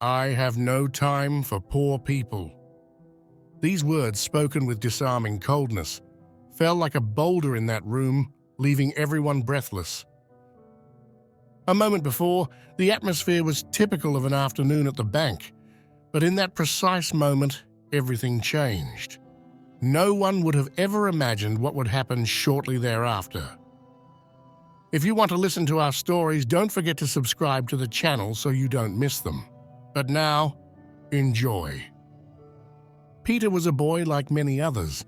"I have no time for poor people." These words, spoken with disarming coldness, fell like a boulder in that room, leaving everyone breathless. A moment before, the atmosphere was typical of an afternoon at the bank, but in that precise moment, everything changed. No one would have ever imagined what would happen shortly thereafter. If you want to listen to our stories, don't forget to subscribe to the channel so you don't miss them. But now, enjoy. Peter was a boy like many others,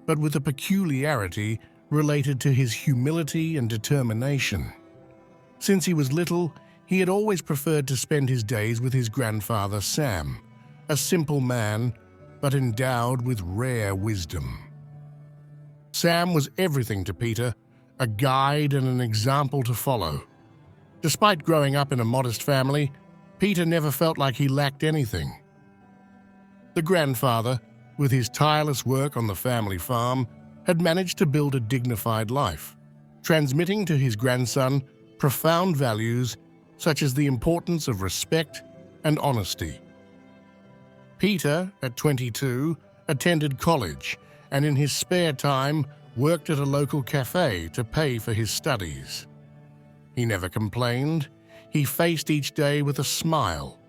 but with a peculiarity related to his humility and determination. Since he was little, he had always preferred to spend his days with his grandfather Sam, a simple man, but endowed with rare wisdom. Sam was everything to Peter, a guide and an example to follow. Despite growing up in a modest family, Peter never felt like he lacked anything. The grandfather, with his tireless work on the family farm, had managed to build a dignified life, transmitting to his grandson profound values such as the importance of respect and honesty. Peter, at 22, attended college and in his spare time worked at a local cafe to pay for his studies. He never complained. He faced each day with a smile,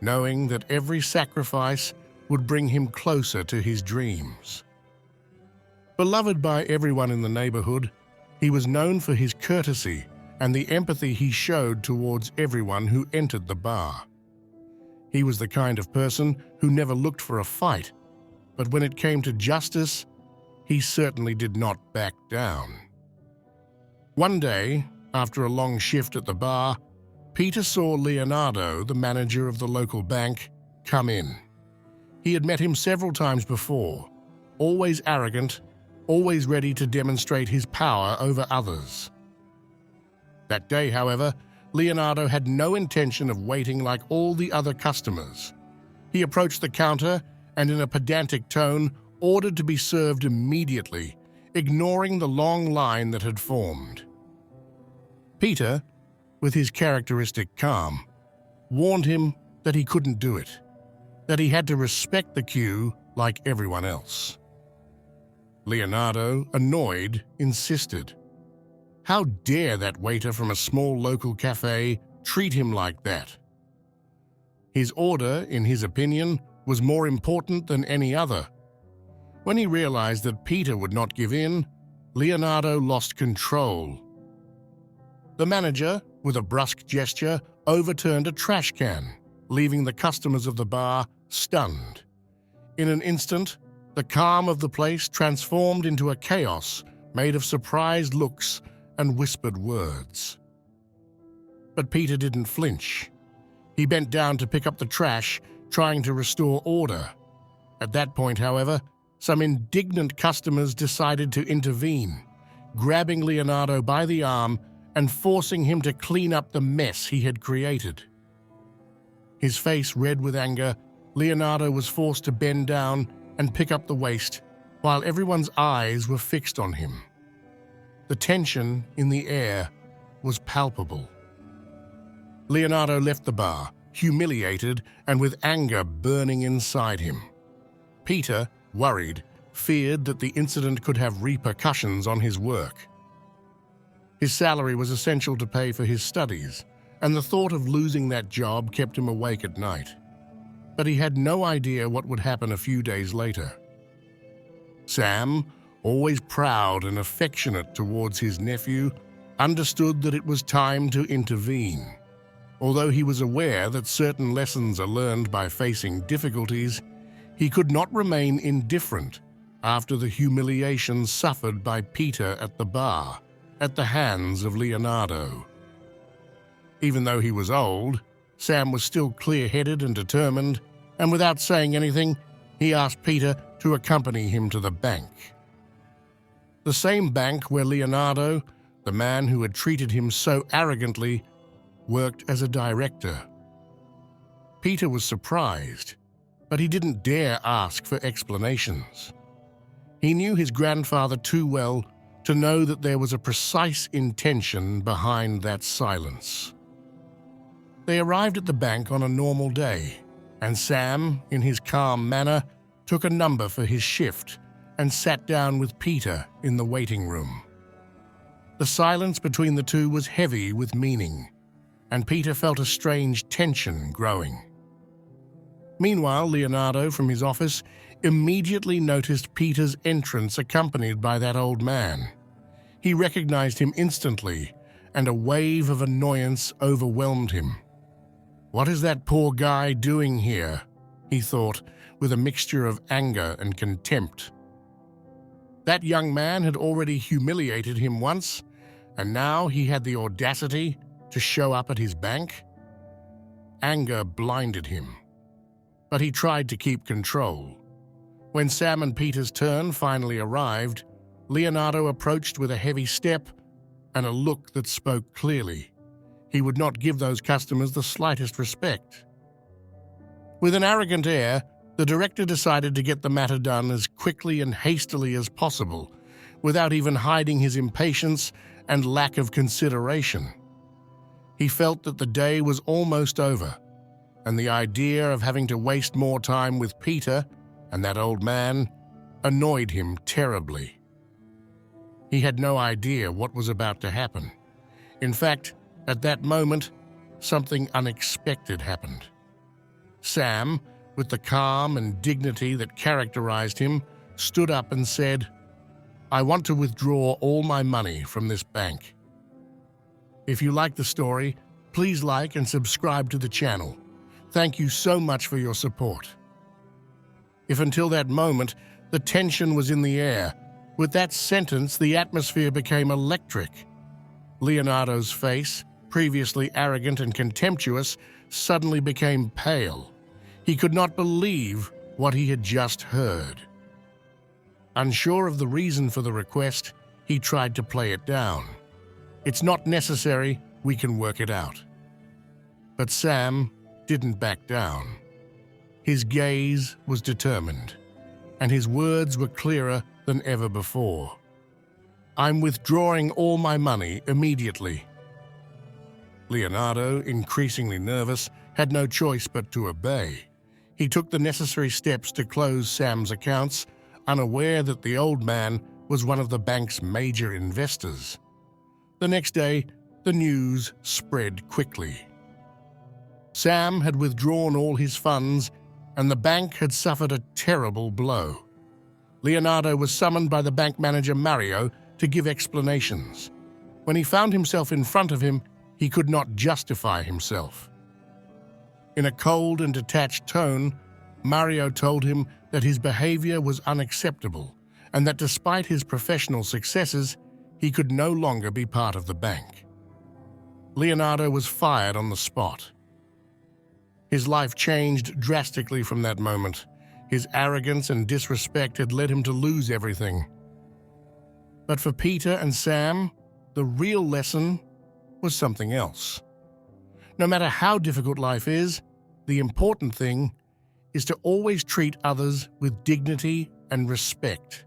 knowing that every sacrifice would bring him closer to his dreams. Beloved by everyone in the neighborhood, he was known for his courtesy and the empathy he showed towards everyone who entered the bar. He was the kind of person who never looked for a fight, but when it came to justice, he certainly did not back down. One day, after a long shift at the bar, Peter saw Leonardo, the manager of the local bank, come in. He had met him several times before, always arrogant, always ready to demonstrate his power over others. That day, however, Leonardo had no intention of waiting like all the other customers. He approached the counter and in a pedantic tone ordered to be served immediately, ignoring the long line that had formed. Peter, with his characteristic calm, warned him that he couldn't do it, that he had to respect the queue like everyone else. Leonardo, annoyed, insisted. How dare that waiter from a small local cafe treat him like that? His order, in his opinion, was more important than any other. When he realized that Peter would not give in, Leonardo lost control. The manager, with a brusque gesture, overturned a trash can, leaving the customers of the bar stunned. In an instant, the calm of the place transformed into a chaos made of surprised looks and whispered words. But Peter didn't flinch. He bent down to pick up the trash, trying to restore order. At that point, however, some indignant customers decided to intervene, grabbing Leonardo by the arm and forcing him to clean up the mess he had created. His face red with anger, Leonardo was forced to bend down and pick up the waste, while everyone's eyes were fixed on him. The tension in the air was palpable. Leonardo left the bar, humiliated and with anger burning inside him. Peter, worried, feared that the incident could have repercussions on his work. His salary was essential to pay for his studies, and the thought of losing that job kept him awake at night. But he had no idea what would happen a few days later. Sam, always proud and affectionate towards his nephew, understood that it was time to intervene. Although he was aware that certain lessons are learned by facing difficulties, he could not remain indifferent after the humiliation suffered by Peter at the bar, at the hands of Leonardo. Even though he was old, Sam was still clear-headed and determined, and without saying anything, he asked Peter to accompany him to the bank. The same bank where Leonardo, the man who had treated him so arrogantly, worked as a director. Peter was surprised, but he didn't dare ask for explanations. He knew his grandfather too well to know that there was a precise intention behind that silence. They arrived at the bank on a normal day, and Sam, in his calm manner, took a number for his shift and sat down with Peter in the waiting room. The silence between the two was heavy with meaning, and Peter felt a strange tension growing. Meanwhile, Leonardo from his office immediately noticed Peter's entrance accompanied by that old man. He recognized him instantly, and a wave of annoyance overwhelmed him. "What is that poor guy doing here?" he thought, with a mixture of anger and contempt. That young man had already humiliated him once, and now he had the audacity to show up at his bank? Anger blinded him, but he tried to keep control. When Sam and Peter's turn finally arrived, Leonardo approached with a heavy step and a look that spoke clearly. He would not give those customers the slightest respect. With an arrogant air, the director decided to get the matter done as quickly and hastily as possible, without even hiding his impatience and lack of consideration. He felt that the day was almost over, and the idea of having to waste more time with Peter and that old man annoyed him terribly. He had no idea what was about to happen. In fact, at that moment, something unexpected happened. Sam, with the calm and dignity that characterized him, stood up and said, "I want to withdraw all my money from this bank." If you like the story, please like and subscribe to the channel. Thank you so much for your support. If until that moment, the tension was in the air, with that sentence, the atmosphere became electric. Leonardo's face, previously arrogant and contemptuous, suddenly became pale. He could not believe what he had just heard. Unsure of the reason for the request, he tried to play it down. "It's not necessary, we can work it out." But Sam didn't back down. His gaze was determined, and his words were clearer than ever before. "I'm withdrawing all my money immediately." Leonardo, increasingly nervous, had no choice but to obey. He took the necessary steps to close Sam's accounts, unaware that the old man was one of the bank's major investors. The next day, the news spread quickly. Sam had withdrawn all his funds, and the bank had suffered a terrible blow. Leonardo was summoned by the bank manager Mario to give explanations. When he found himself in front of him, he could not justify himself. In a cold and detached tone, Mario told him that his behavior was unacceptable and that despite his professional successes, he could no longer be part of the bank. Leonardo was fired on the spot. His life changed drastically from that moment. His arrogance and disrespect had led him to lose everything. But for Peter and Sam, the real lesson was something else. No matter how difficult life is, the important thing is to always treat others with dignity and respect.